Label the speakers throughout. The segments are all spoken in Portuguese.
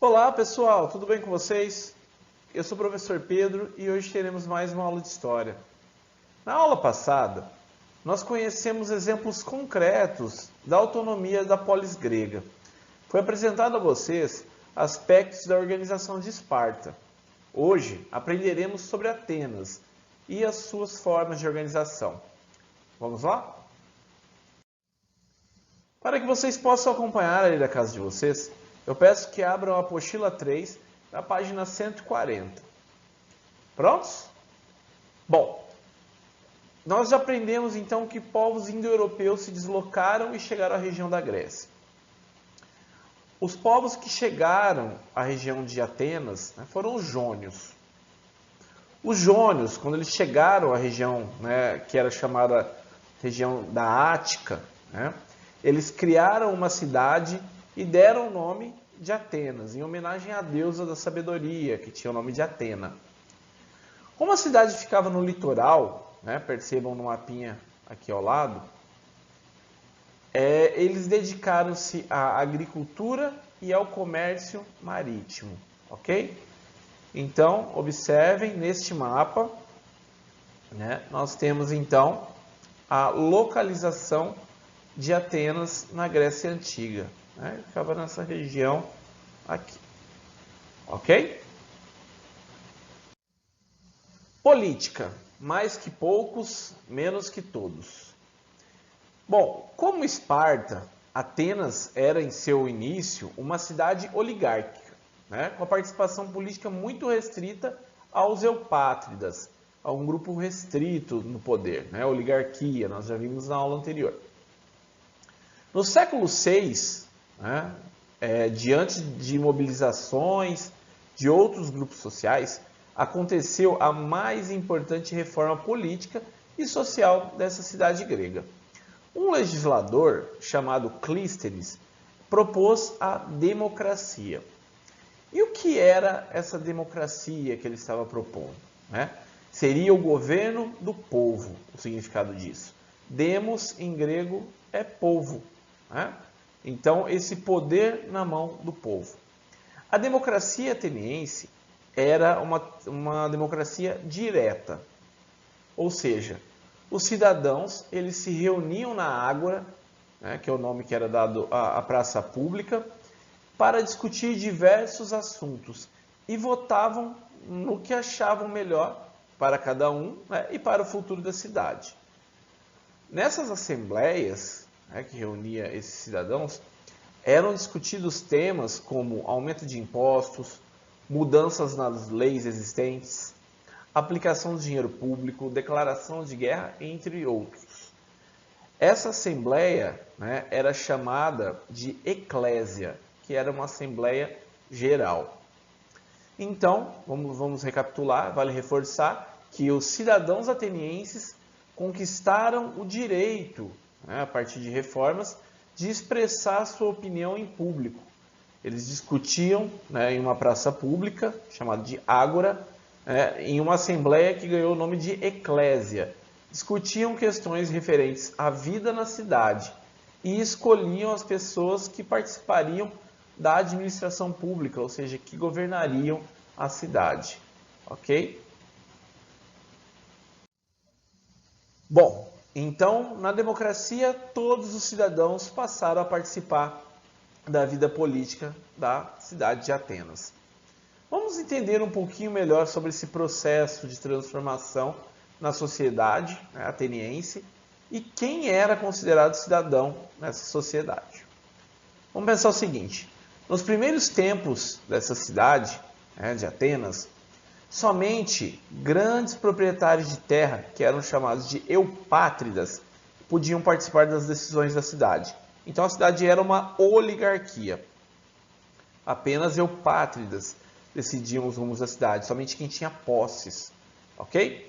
Speaker 1: Olá pessoal, tudo bem com vocês? Eu sou o professor Pedro e hoje teremos mais uma aula de História. Na aula passada, nós conhecemos exemplos concretos da autonomia da polis grega. Foi apresentado a vocês aspectos da organização de Esparta. Hoje aprenderemos sobre Atenas e as suas formas de organização. Vamos lá? Para que vocês possam acompanhar aí da casa de vocês, eu peço que abram a apostila 3, na página 140. Prontos? Bom, nós já aprendemos então que povos indo-europeus se deslocaram e chegaram à região da Grécia. Os povos que chegaram à região de Atenas foram os jônios. Os jônios, quando eles chegaram à região que era chamada região da Ática, eles criaram uma cidade e deram o nome de Atenas, em homenagem à deusa da sabedoria, que tinha o nome de Atena. Como a cidade ficava no litoral, percebam no mapinha aqui ao lado, eles dedicaram-se à agricultura e ao comércio marítimo, ok? Então, observem, neste mapa, nós temos então a localização de Atenas na Grécia Antiga. Ficava nessa região aqui, ok? Política, mais que poucos, menos que todos. Bom, como Esparta, Atenas era em seu início uma cidade oligárquica, com a participação política muito restrita aos eupátridas, a um grupo restrito no poder, oligarquia, nós já vimos na aula anterior. No século VI, diante de mobilizações de outros grupos sociais, aconteceu a mais importante reforma política e social dessa cidade grega. Um legislador chamado Clístenes propôs a democracia. E o que era essa democracia que ele estava propondo? Seria o governo do povo, o significado disso. Demos, em grego, é povo. Então, esse poder na mão do povo. A democracia ateniense era uma democracia direta. Ou seja, os cidadãos eles se reuniam na Ágora, que é o nome que era dado à praça pública, para discutir diversos assuntos e votavam no que achavam melhor para cada um e para o futuro da cidade. Nessas assembleias, que reunia esses cidadãos, eram discutidos temas como aumento de impostos, mudanças nas leis existentes, aplicação de dinheiro público, declaração de guerra, entre outros. Essa assembleia era chamada de eclésia, que era uma assembleia geral. Então, vamos recapitular, vale reforçar que os cidadãos atenienses conquistaram o direito, a partir de reformas, de expressar sua opinião em público. Eles discutiam em uma praça pública, chamada de Ágora, em uma assembleia que ganhou o nome de eclésia. Discutiam questões referentes à vida na cidade e escolhiam as pessoas que participariam da administração pública, ou seja, que governariam a cidade. Ok? Bom, então, na democracia, todos os cidadãos passaram a participar da vida política da cidade de Atenas. Vamos entender um pouquinho melhor sobre esse processo de transformação na sociedade ateniense e quem era considerado cidadão nessa sociedade. Vamos pensar o seguinte: nos primeiros tempos dessa cidade, de Atenas, somente grandes proprietários de terra, que eram chamados de eupátridas, podiam participar das decisões da cidade. Então a cidade era uma oligarquia. Apenas eupátridas decidiam os rumos da cidade, somente quem tinha posses. Ok?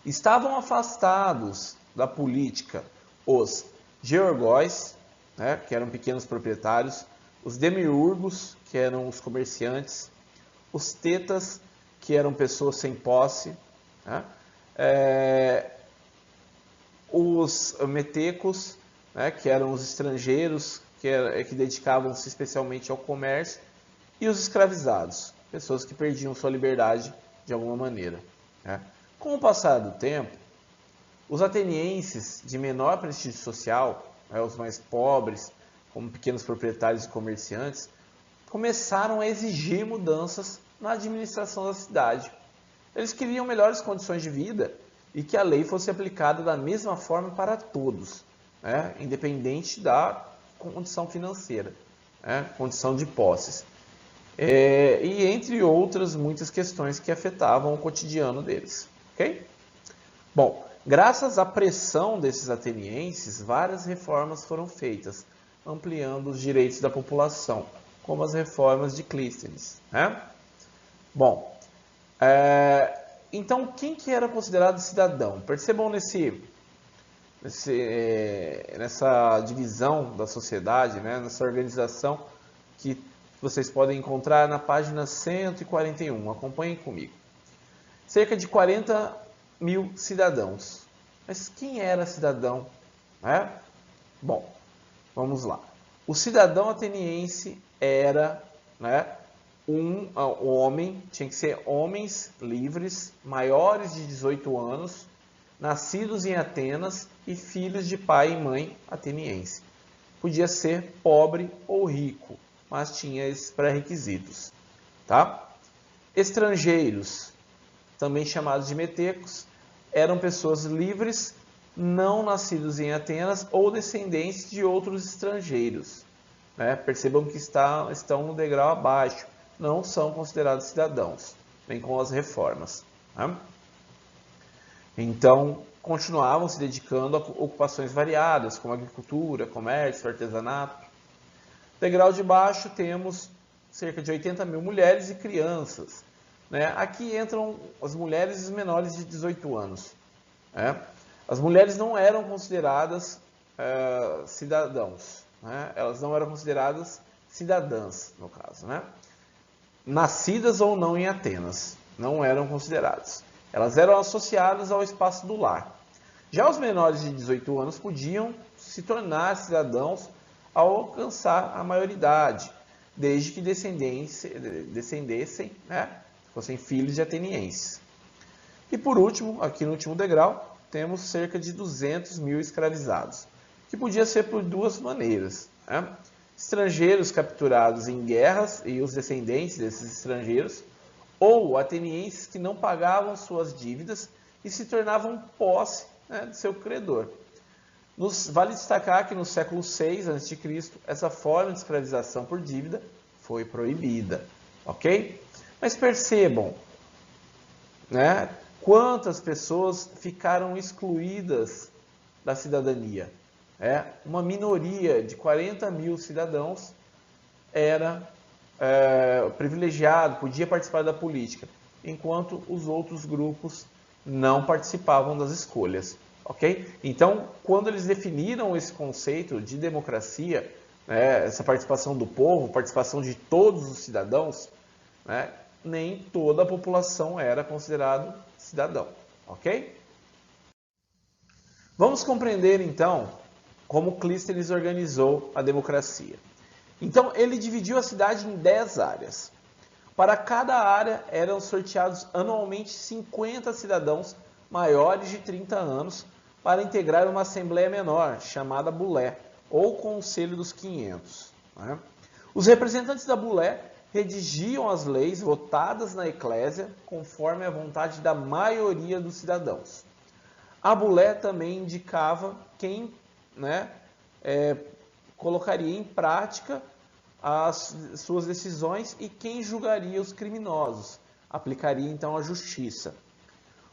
Speaker 1: Estavam afastados da política os georgóis, que eram pequenos proprietários, os demiurgos, que eram os comerciantes, os tetas, que eram pessoas sem posse, os metecos, que eram os estrangeiros, que dedicavam-se especialmente ao comércio, e os escravizados, pessoas que perdiam sua liberdade de alguma maneira. Né? Com o passar do tempo, os atenienses de menor prestígio social, os mais pobres, como pequenos proprietários e comerciantes, começaram a exigir mudanças na administração da cidade. Eles queriam melhores condições de vida e que a lei fosse aplicada da mesma forma para todos, né? Independente da condição financeira, né? Condição de posses. E entre outras muitas questões que afetavam o cotidiano deles. Okay? Bom, graças à pressão desses atenienses, várias reformas foram feitas, ampliando os direitos da população, como as reformas de Clístenes. Né? Bom, então quem que era considerado cidadão? Percebam nessa divisão da sociedade, né? Nessa organização que vocês podem encontrar na página 141. Acompanhem comigo. Cerca de 40 mil cidadãos. Mas quem era cidadão? Bom, vamos lá. O cidadão ateniense era, um homem, tinha que ser homens livres, maiores de 18 anos, nascidos em Atenas e filhos de pai e mãe ateniense. Podia ser pobre ou rico, mas tinha esses pré-requisitos. Tá? Estrangeiros, também chamados de metecos, eram pessoas livres, não nascidos em Atenas ou descendentes de outros estrangeiros. Percebam que estão no degrau abaixo, não são considerados cidadãos, bem com as reformas. Então, continuavam se dedicando a ocupações variadas, como agricultura, comércio, artesanato. Degrau de baixo temos cerca de 80 mil mulheres e crianças. Aqui entram as mulheres menores de 18 anos. As mulheres não eram consideradas cidadãos. Elas não eram consideradas cidadãs, no caso. Nascidas ou não em Atenas, não eram consideradas. Elas eram associadas ao espaço do lar. Já os menores de 18 anos podiam se tornar cidadãos ao alcançar a maioridade, desde que descendessem, fossem filhos de atenienses. E por último, aqui no último degrau, temos cerca de 200 mil escravizados, que podia ser por duas maneiras. Estrangeiros capturados em guerras e os descendentes desses estrangeiros, ou atenienses que não pagavam suas dívidas e se tornavam posse de seu credor. Vale destacar que no século VI a.C., essa forma de escravização por dívida foi proibida. Ok? Mas percebam, quantas pessoas ficaram excluídas da cidadania. Uma minoria de 40 mil cidadãos era privilegiado, podia participar da política, enquanto os outros grupos não participavam das escolhas. Ok? Então, quando eles definiram esse conceito de democracia, essa participação do povo, participação de todos os cidadãos, nem toda a população era considerada cidadão. Ok? Vamos compreender, então, como Clístenes organizou a democracia. Então, ele dividiu a cidade em 10 áreas. Para cada área, eram sorteados anualmente 50 cidadãos maiores de 30 anos para integrar uma assembleia menor, chamada Bulé, ou Conselho dos 500. Os representantes da Bulé redigiam as leis votadas na eclésia conforme a vontade da maioria dos cidadãos. A Bulé também indicava quem colocaria em prática as suas decisões e quem julgaria os criminosos, aplicaria então a justiça.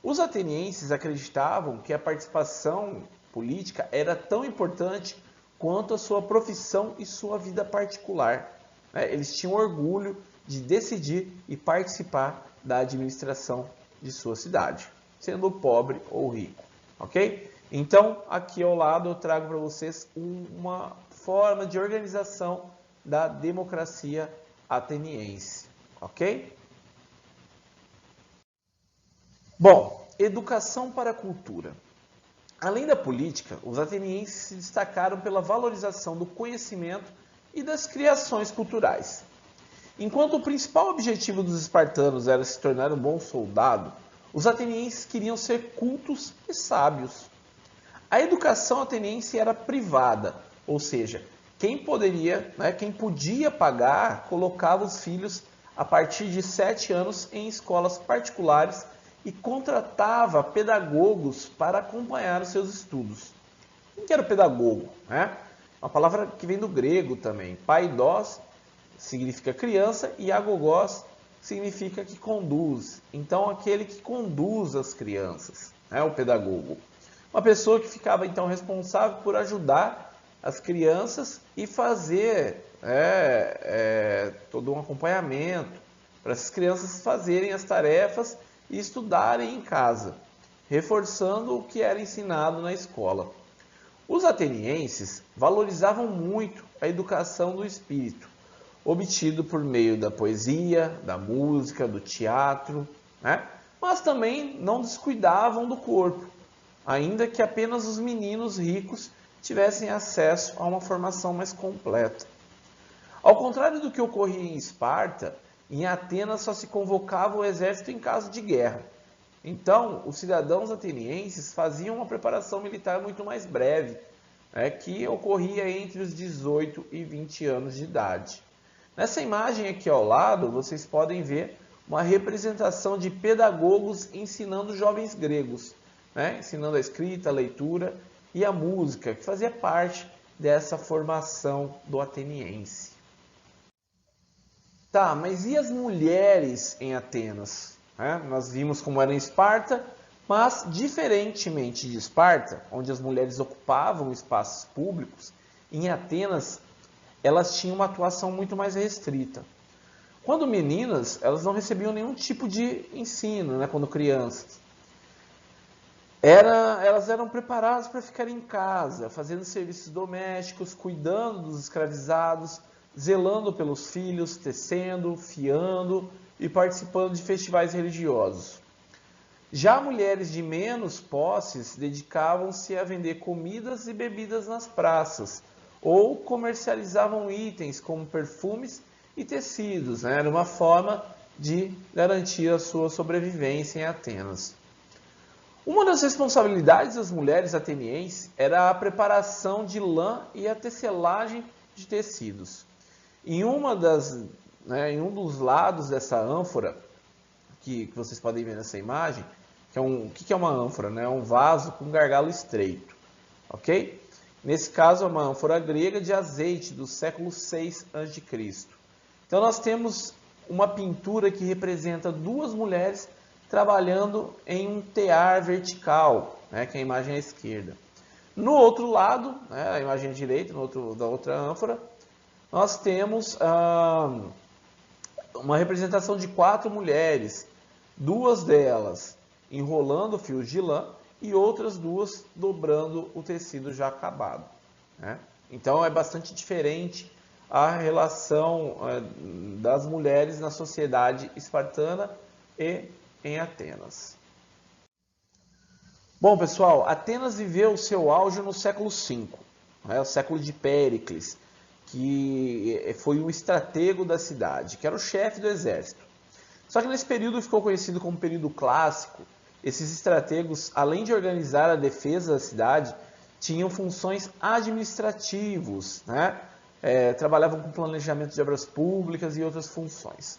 Speaker 1: Os atenienses acreditavam que a participação política era tão importante quanto a sua profissão e sua vida particular. Eles tinham orgulho de decidir e participar da administração de sua cidade, sendo pobre ou rico. Ok? Então, aqui ao lado eu trago para vocês uma forma de organização da democracia ateniense. Ok? Bom, educação para a cultura. Além da política, os atenienses se destacaram pela valorização do conhecimento e das criações culturais. Enquanto o principal objetivo dos espartanos era se tornar um bom soldado, os atenienses queriam ser cultos e sábios. A educação ateniense era privada, ou seja, quem podia pagar, colocava os filhos a partir de 7 anos em escolas particulares e contratava pedagogos para acompanhar os seus estudos. Quem que era o pedagogo? Uma palavra que vem do grego também. Paidós significa criança e agogós significa que conduz. Então, aquele que conduz as crianças, o pedagogo. Uma pessoa que ficava, então, responsável por ajudar as crianças e fazer todo um acompanhamento para essas crianças fazerem as tarefas e estudarem em casa, reforçando o que era ensinado na escola. Os atenienses valorizavam muito a educação do espírito, obtido por meio da poesia, da música, do teatro, mas também não descuidavam do corpo, ainda que apenas os meninos ricos tivessem acesso a uma formação mais completa. Ao contrário do que ocorria em Esparta, em Atenas só se convocava o exército em caso de guerra. Então, os cidadãos atenienses faziam uma preparação militar muito mais breve, que ocorria entre os 18 e 20 anos de idade. Nessa imagem aqui ao lado, vocês podem ver uma representação de pedagogos ensinando jovens gregos, ensinando a escrita, a leitura e a música, que fazia parte dessa formação do ateniense. Tá, mas e as mulheres em Atenas? Nós vimos como era em Esparta, mas diferentemente de Esparta, onde as mulheres ocupavam espaços públicos, em Atenas elas tinham uma atuação muito mais restrita. Quando meninas, elas não recebiam nenhum tipo de ensino, quando crianças. Elas eram preparadas para ficar em casa, fazendo serviços domésticos, cuidando dos escravizados, zelando pelos filhos, tecendo, fiando e participando de festivais religiosos. Já mulheres de menos posses dedicavam-se a vender comidas e bebidas nas praças, ou comercializavam itens como perfumes e tecidos. Era uma forma de garantir a sua sobrevivência em Atenas. Uma das responsabilidades das mulheres atenienses era a preparação de lã e a tecelagem de tecidos. Em um dos lados dessa ânfora, que vocês podem ver nessa imagem, o que é uma ânfora? É um vaso com gargalo estreito. Ok? Nesse caso, é uma ânfora grega de azeite do século 6 a.C. Então, nós temos uma pintura que representa duas mulheres trabalhando em um tear vertical, que é a imagem à esquerda. No outro lado, a imagem à direita, da outra ânfora, nós temos uma representação de 4 mulheres, 2 delas enrolando fios de lã e outras 2 dobrando o tecido já acabado. Então é bastante diferente a relação das mulheres na sociedade espartana e em Atenas. Bom, pessoal, Atenas viveu o seu auge no século V, o século de Péricles, que foi um estratego da cidade, que era o chefe do exército. Só que nesse período ficou conhecido como período clássico. Esses estrategos, além de organizar a defesa da cidade, tinham funções administrativas, trabalhavam com planejamento de obras públicas e outras funções.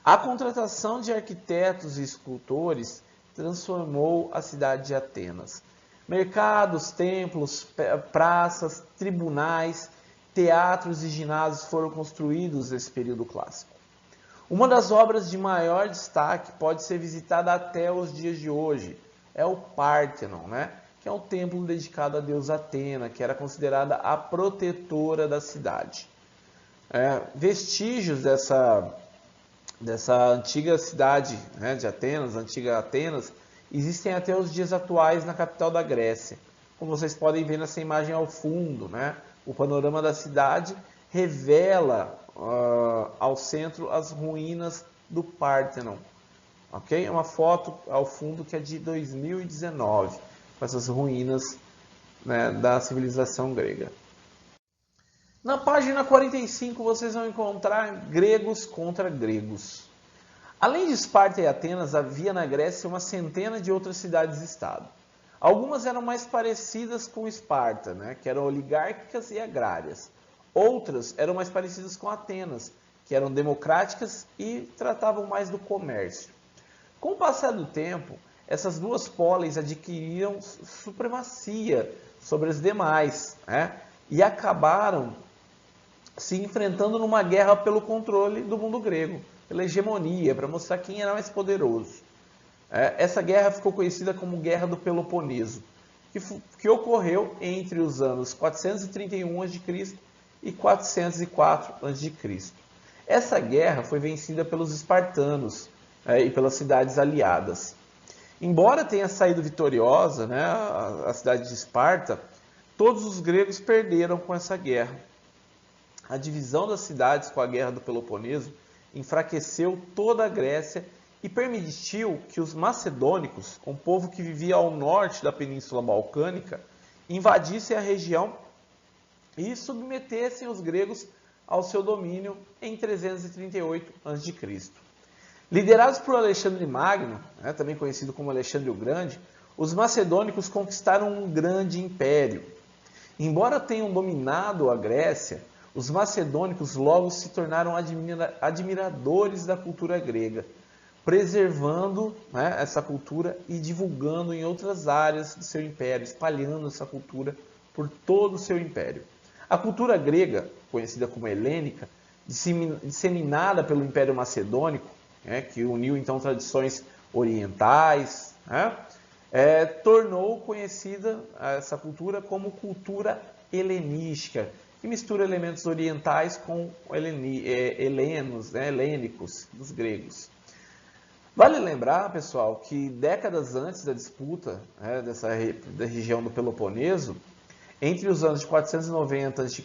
Speaker 1: A contratação de arquitetos e escultores transformou a cidade de Atenas. Mercados, templos, praças, tribunais, teatros e ginásios foram construídos nesse período clássico. Uma das obras de maior destaque pode ser visitada até os dias de hoje. É o Pártenon, que é um templo dedicado à deusa Atena, que era considerada a protetora da cidade. Vestígios dessa antiga cidade de Atenas, antiga Atenas, existem até os dias atuais na capital da Grécia. Como vocês podem ver nessa imagem ao fundo, o panorama da cidade revela ao centro as ruínas do Pártenon. Ok? É uma foto ao fundo que é de 2019, com essas ruínas da civilização grega. Na página 45 vocês vão encontrar gregos contra gregos. Além de Esparta e Atenas, havia na Grécia uma centena de outras cidades-estado. Algumas eram mais parecidas com Esparta, né, que eram oligárquicas e agrárias. Outras eram mais parecidas com Atenas, que eram democráticas e tratavam mais do comércio. Com o passar do tempo, essas duas polis adquiriram supremacia sobre as demais, né, e acabaram se enfrentando numa guerra pelo controle do mundo grego, pela hegemonia, para mostrar quem era mais poderoso. Essa guerra ficou conhecida como Guerra do Peloponeso, que ocorreu entre os anos 431 a.C. e 404 a.C. Essa guerra foi vencida pelos espartanos e pelas cidades aliadas. Embora tenha saído vitoriosa, né, a cidade de Esparta, todos os gregos perderam com essa guerra. A divisão das cidades com a Guerra do Peloponeso enfraqueceu toda a Grécia e permitiu que os macedônicos, um povo que vivia ao norte da Península Balcânica, invadissem a região e submetessem os gregos ao seu domínio em 338 a.C. Liderados por Alexandre Magno, também conhecido como Alexandre o Grande, os macedônicos conquistaram um grande império. Embora tenham dominado a Grécia, os macedônicos logo se tornaram admiradores da cultura grega, preservando, né, essa cultura e divulgando em outras áreas do seu império, espalhando essa cultura por todo o seu império. A cultura grega, conhecida como helênica, disseminada pelo Império Macedônico, que uniu então tradições orientais, tornou conhecida essa cultura como cultura helenística, que mistura elementos orientais com helênicos, dos gregos. Vale lembrar, pessoal, que décadas antes da disputa da região do Peloponeso, entre os anos de 490 a.C.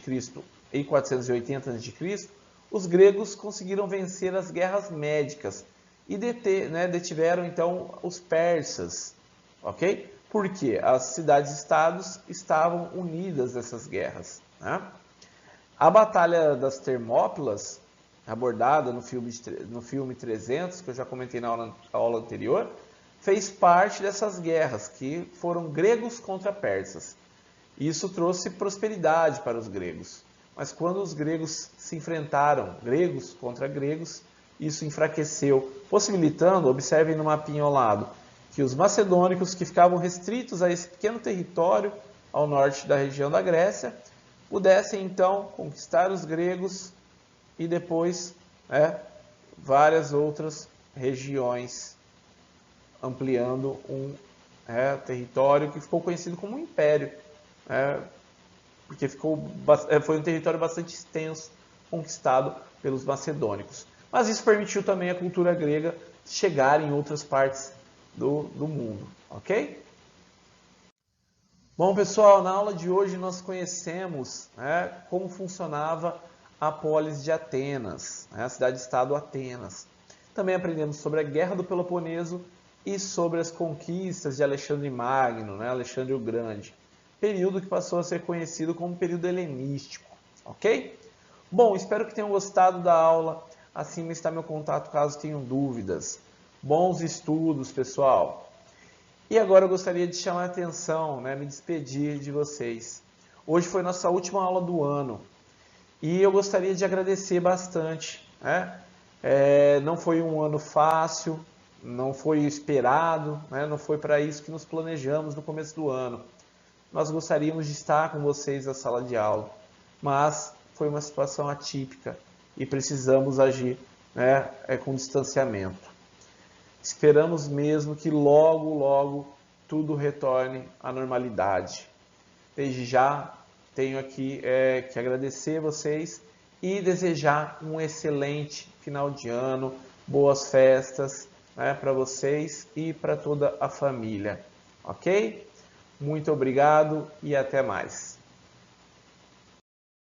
Speaker 1: e 480 a.C., os gregos conseguiram vencer as guerras médicas e detiveram então os persas, ok? Porque as cidades-estados estavam unidas nessas guerras, né? A Batalha das Termópilas, abordada no filme 300, que eu já comentei na aula anterior, fez parte dessas guerras, que foram gregos contra persas. Isso trouxe prosperidade para os gregos. Mas quando os gregos se enfrentaram, gregos contra gregos, isso enfraqueceu, possibilitando, observem no mapinha ao lado, que os macedônicos, que ficavam restritos a esse pequeno território ao norte da região da Grécia, pudessem então conquistar os gregos e depois várias outras regiões, ampliando um território que ficou conhecido como um império, porque foi um território bastante extenso, conquistado pelos macedônicos. Mas isso permitiu também a cultura grega chegar em outras partes do mundo, ok? Bom, pessoal, na aula de hoje nós conhecemos como funcionava a polis de Atenas, a cidade-estado Atenas. Também aprendemos sobre a Guerra do Peloponeso e sobre as conquistas de Alexandre Magno, Alexandre o Grande, período que passou a ser conhecido como período helenístico, ok? Bom, espero que tenham gostado da aula. Acima está meu contato caso tenham dúvidas. Bons estudos, pessoal! E agora eu gostaria de chamar a atenção, me despedir de vocês. Hoje foi nossa última aula do ano e eu gostaria de agradecer bastante. Não foi um ano fácil, não foi esperado, não foi para isso que nos planejamos no começo do ano. Nós gostaríamos de estar com vocês na sala de aula, mas foi uma situação atípica e precisamos agir com distanciamento. Esperamos mesmo que logo, logo tudo retorne à normalidade. Desde já tenho aqui que agradecer vocês e desejar um excelente final de ano, boas festas para vocês e para toda a família, ok? Muito obrigado e até mais.